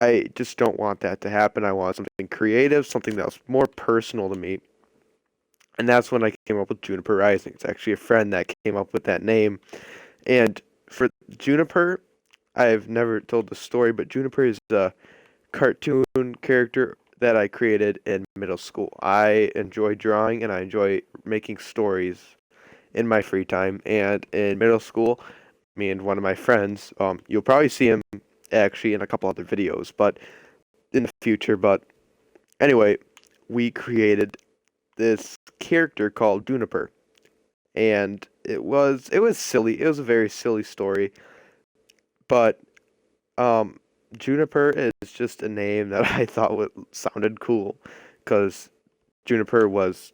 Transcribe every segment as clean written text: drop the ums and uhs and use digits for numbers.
I just don't want that to happen. I want something creative, something that's more personal to me. And that's when I came up with Juniper Rising. It's actually a friend that came up with that name. And for Juniper, I've never told the story, but Juniper is a cartoon character that I created in middle school. I enjoy drawing and I enjoy making stories in my free time. And in middle school, me and one of my friends, you'll probably see him actually in a couple other videos, but in the future. But anyway, we created this character called Juniper, and it was silly. It was a very silly story, but um, Juniper is just a name that I thought sounded cool, because Juniper was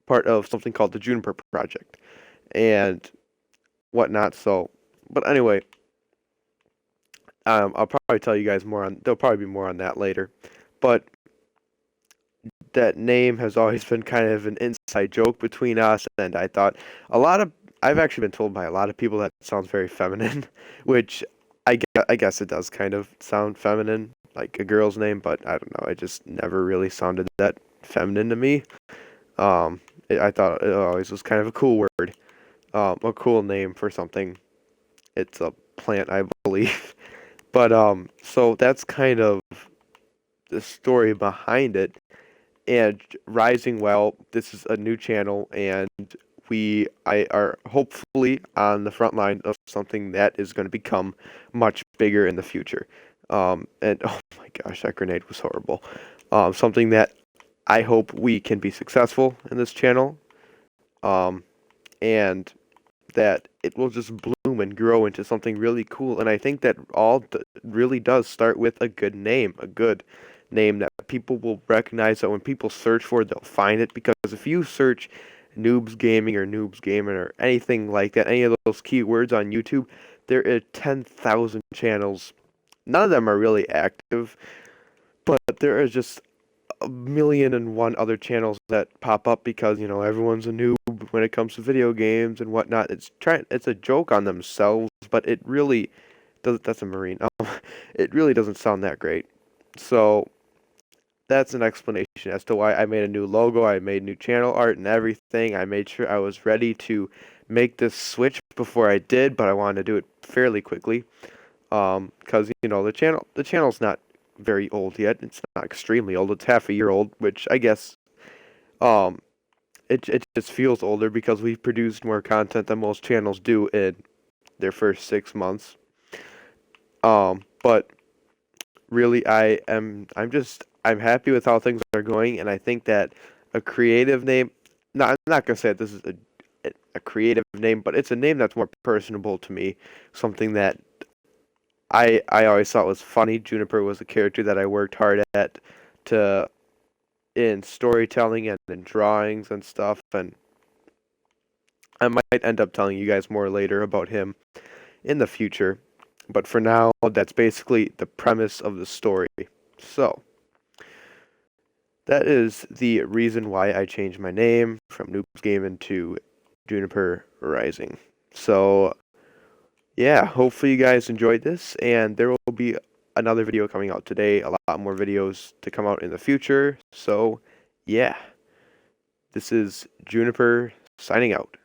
part of something called the Juniper Project and whatnot. So, but anyway, I'll probably tell you guys more on. There'll probably be more on that later, but that name has always been kind of an inside joke between us, and I thought a lot of I've actually been told by a lot of people that it sounds very feminine, which I guess it does kind of sound feminine, like a girl's name, but I don't know, it just never really sounded that feminine to me. I thought it always was kind of a cool word, a cool name for something. It's a plant, I believe. But so that's kind of the story behind it. And Rising Well, this is a new channel, and I are hopefully on the front line of something that is going to become much bigger in the future. And oh my gosh, that grenade was horrible. Something that I hope we can be successful in this channel, um, and that it will just bloom and grow into something really cool. And I think that really does start with a good name, a good name that people will recognize, that when people search for it, they'll find it. Because if you search Noobs Gaming or Noobs Gaming or anything like that, any of those keywords on YouTube, there are 10,000 channels. None of them are really active, but there is just a million and one other channels that pop up because, everyone's a noob when it comes to video games and whatnot. It's a joke on themselves, but it really does. That's a Marine. It really doesn't sound that great. So that's an explanation as to why I made a new logo. I made new channel art and everything. I made sure I was ready to make this switch before I did, but I wanted to do it fairly quickly. Because the channel's not very old yet. It's not extremely old. It's half a year old, which I guess um it just feels older because we've produced more content than most channels do in their first 6 months. But really, I'm happy with how things are going, and I think that a creative name. No, I'm not gonna say that this is a creative name, but it's a name that's more personable to me. Something that I always thought was funny. Juniper was a character that I worked hard at to in storytelling and in drawings and stuff, and I might end up telling you guys more later about him in the future. But for now, that's basically the premise of the story. So, that is the reason why I changed my name from Noobs Gaming to Juniper Rising. So, yeah, hopefully you guys enjoyed this, and there will be another video coming out today, a lot more videos to come out in the future. So, yeah, this is Juniper signing out.